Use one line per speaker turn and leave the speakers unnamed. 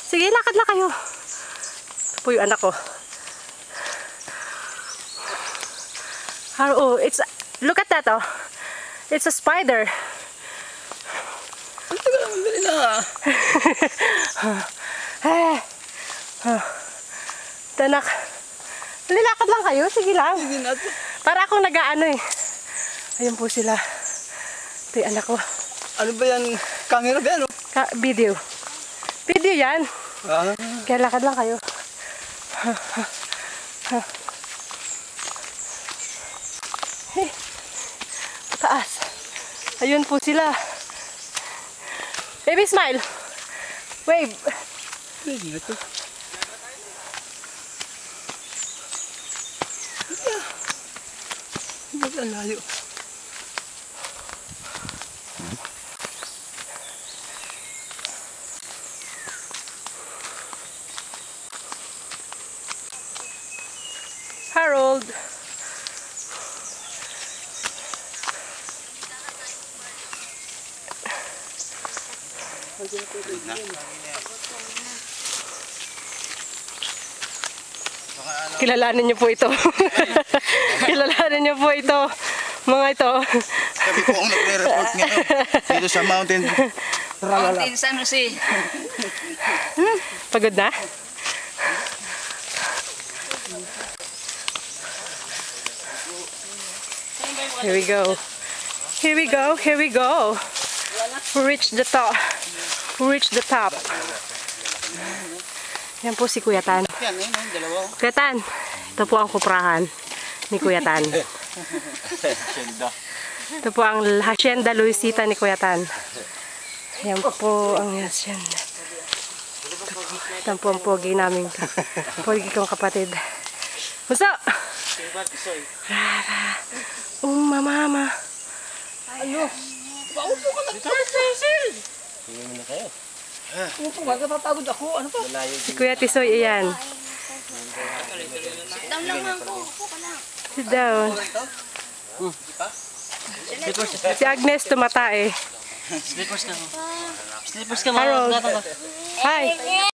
Sige, lakad lang kayo. Ito po yung anak ko. Oh, look at that, oh. It's a spider.
Ang tagal naman dali na.
Tanak. Lilakad lang kayo, sige lang.
Sige natin.
Para akong nag-aano eh. Ayun po sila. Ito yung anak ko.
Ano ba yan? Camera ba yan?
Video. Video yan.
Ah.
Kaya lakad lang kayo. Hey, taas. Ayun po sila. Baby smile. Wave.
Hindi na to. Ba't ang layo?
Harold. Kilalanin niyo po ito. Kilalanin niyo po ito. Mga ito.
Sabi ko ang nagre-report ngayon dito sa mountain.
Mountain San Jose.
Pagod na? Here we go. Here we go. Here we go. We reach the top. We reach the top. Yan po si Kuya Tan.
Yan, dalawa.
Kuya Tan, ito po ang kuprahan ni Kuya Tan. Ito po ang Hacienda Luisita ni Kuya Tan. Yan po ang hacienda. Ito po ang pogi namin. Pogi kong kapatid. Muso! Mama.
Ano? Paupo ka lang. Cecil! Upo ka, napapagod ako. Ano pa?
Si Kuya Tisoy, ayan.
Down lang lang po. Upo ka lang.
Sit down. Si Agnes tumata eh.
Slippers ka mo. Slippers ka mo.
Harold. Hi.